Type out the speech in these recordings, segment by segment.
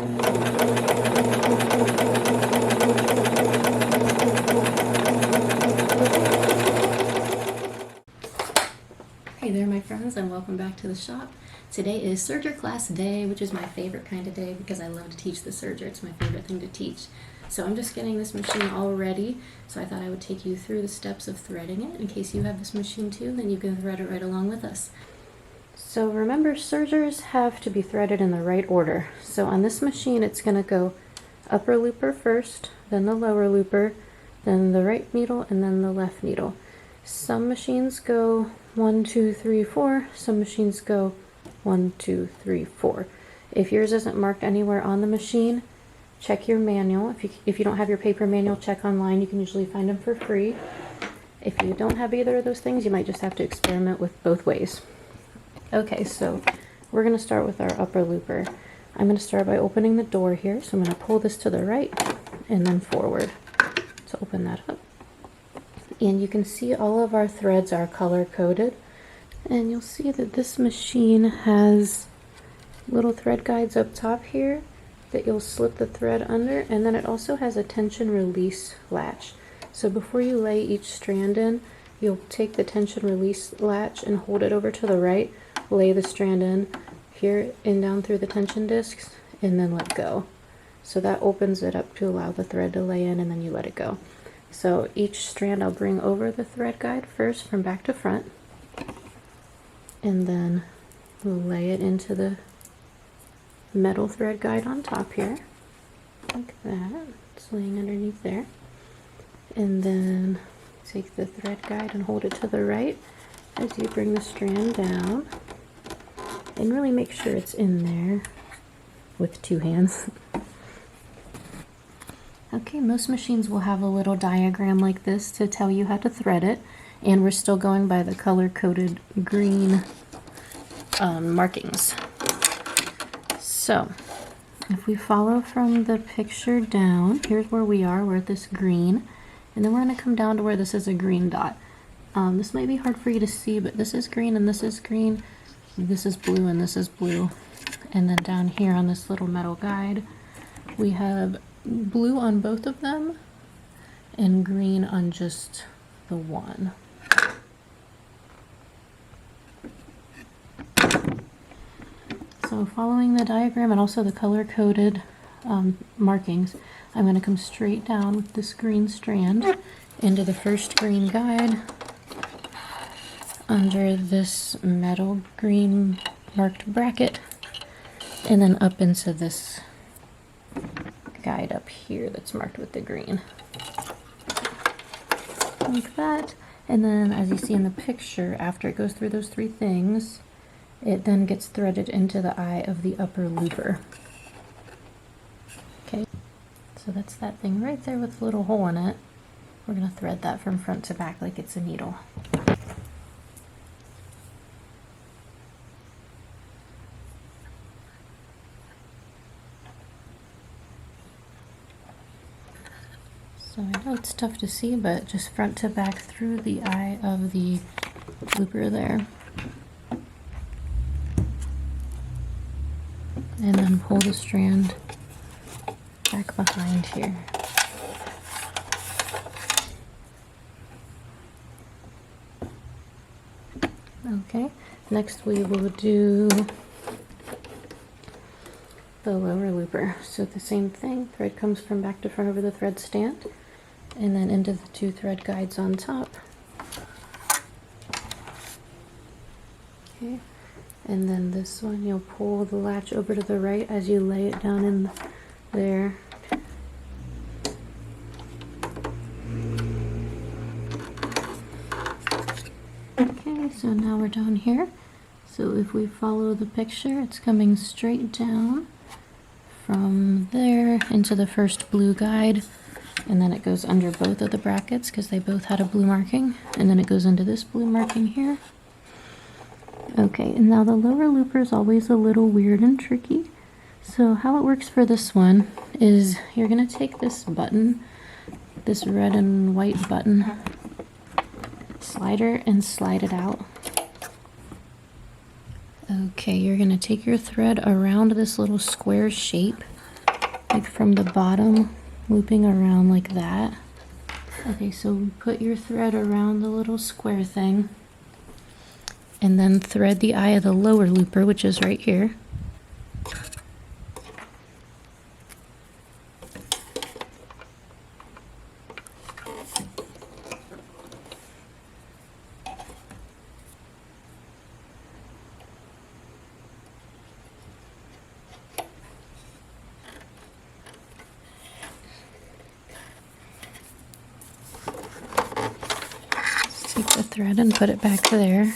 Hey there my friends, and welcome back to the shop. Today is Serger class day, which is my favorite kind of day because I love to teach the Serger. It's my favorite thing to teach. So I'm just getting this machine all ready, so I thought I would take you through the steps of threading it. In case you have this machine too, then you can thread it right along with us. So remember, Sergers have to be threaded in the right order. So on this machine it's going to go upper looper first, then the lower looper, then the right needle, and then the left needle. Some machines go 1, 2, 3, 4. Some machines go 1, 2, 3, 4. If yours isn't marked anywhere on the machine, check your manual. If you don't have your paper manual, check online. You can usually find them for free. If you don't have either of those things, you might just have to experiment with both ways. Okay, so we're going to start with our upper looper. I'm going to start by opening the door here. So I'm going to pull this to the right and then forward to open that up. And you can see all of our threads are color coded, and you'll see that this machine has little thread guides up top here that you'll slip the thread under, and then it also has a tension release latch. So before you lay each strand in, you'll take the tension release latch and hold it over to the right, lay the strand in here and down through the tension discs, and then let go. So that opens it up to allow the thread to lay in, and then you let it go. So each strand I'll bring over the thread guide first from back to front, and then we'll lay it into the metal thread guide on top here, like that. It's laying underneath there. And then take the thread guide and hold it to the right as you bring the strand down, and really make sure it's in there with two hands. Okay, most machines will have a little diagram like this to tell you how to thread it, and we're still going by the color-coded green markings. So, if we follow from the picture down, here's where we are, we're at this green, and then we're going to come down to where this is a green dot. This might be hard for you to see, but this is green and this is green, this is blue and this is blue, and then down here on this little metal guide, we have blue on both of them and green on just the one. So following the diagram and also the color-coded markings, I'm going to come straight down with this green strand into the first green guide under this metal green marked bracket, and then up into this guide up here that's marked with the green, like that. And then, as you see in the picture, after it goes through those three things, it then gets threaded into the eye of the upper looper. Okay, so that's that thing right there with a little hole in it. We're going to thread that from front to back like it's a needle. So I know it's tough to see, but just front to back through the eye of the looper there. And then pull the strand back behind here. Okay, next we will do the lower looper. So the same thing, thread comes from back to front over the thread stand, and then into the two thread guides on top. Okay, and then this one you'll pull the latch over to the right as you lay it down in there. Okay, so now we're down here. So if we follow the picture, it's coming straight down from there into the first blue guide, and then it goes under both of the brackets because they both had a blue marking, and then it goes into this blue marking here. Okay, and now the lower looper is always a little weird and tricky. So how it works for this one is you're going to take this button, this red and white button slider, and slide it out. Okay, you're going to take your thread around this little square shape like from the bottom, looping around like that. Okay, so put your thread around the little square thing, and then thread the eye of the lower looper, which is right here. Take the thread and put it back there.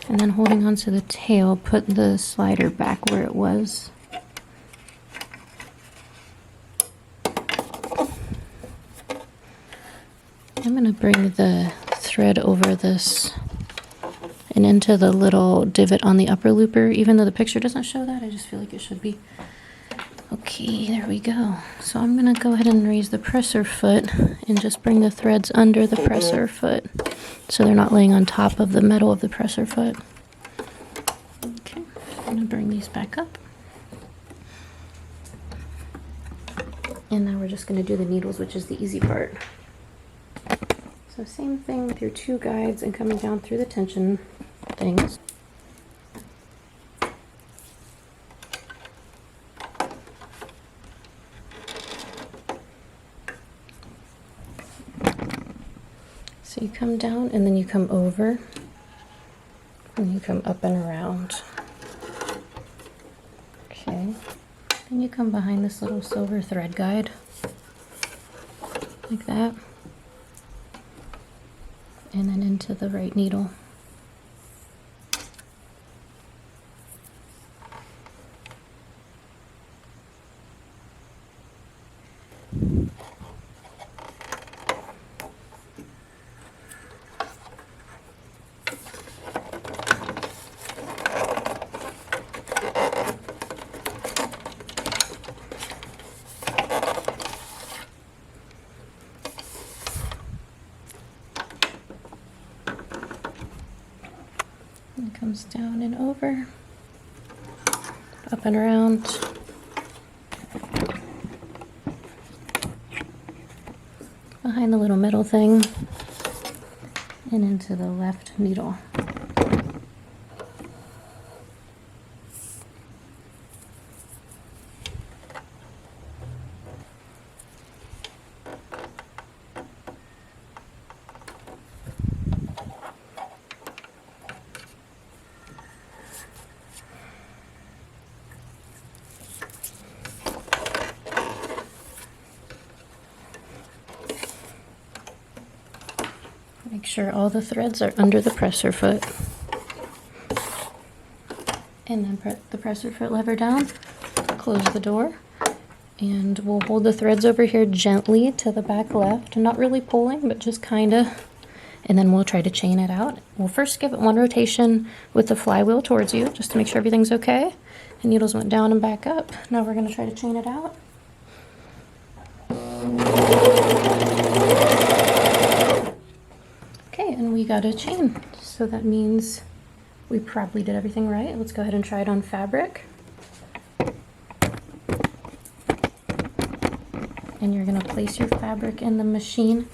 And then holding onto the tail, put the slider back where it was. I'm going to bring the thread over this and into the little divot on the upper looper. Even though the picture doesn't show that, I just feel like it should be. Okay, there we go. So I'm going to go ahead and raise the presser foot and just bring the threads under the presser foot so they're not laying on top of the metal of the presser foot. Okay, I'm going to bring these back up. And now we're just going to do the needles, which is the easy part. So same thing with your two guides and coming down through the tension things. So you come down and then you come over and you come up and around. Okay, then you come behind this little silver thread guide like that, and then into the right needle. And it comes down and over, up and around. Behind the little metal thing and into the left needle. Make sure all the threads are under the presser foot. And then put the presser foot lever down, close the door, and we'll hold the threads over here gently to the back left, not really pulling, but just kinda, and then we'll try to chain it out. We'll first give it one rotation with the flywheel towards you, just to make sure everything's okay. The needles went down and back up. Now we're gonna try to chain it out. And we got a chain, so that means we probably did everything right. Let's go ahead and try it on fabric. And you're going to place your fabric in the machine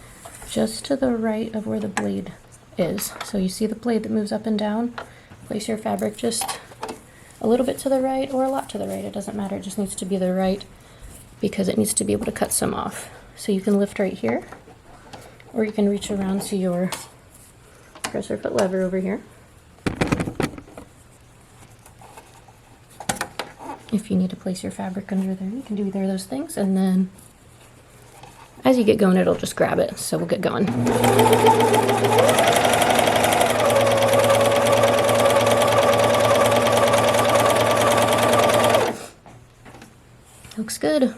just to the right of where the blade is. So you see the blade that moves up and down? Place your fabric just a little bit to the right or a lot to the right. It doesn't matter, it just needs to be the right because it needs to be able to cut some off. So you can lift right here, or you can reach around to your presser foot lever over here. If you need to place your fabric under there, you can do either of those things, and then as you get going, it'll just grab it. So we'll get going. Looks good.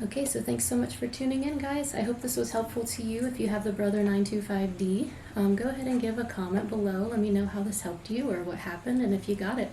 Okay, so thanks so much for tuning in, guys. I hope this was helpful to you. If you have the Brother 925D, go ahead and give a comment below. Let me know how this helped you or what happened and if you got it.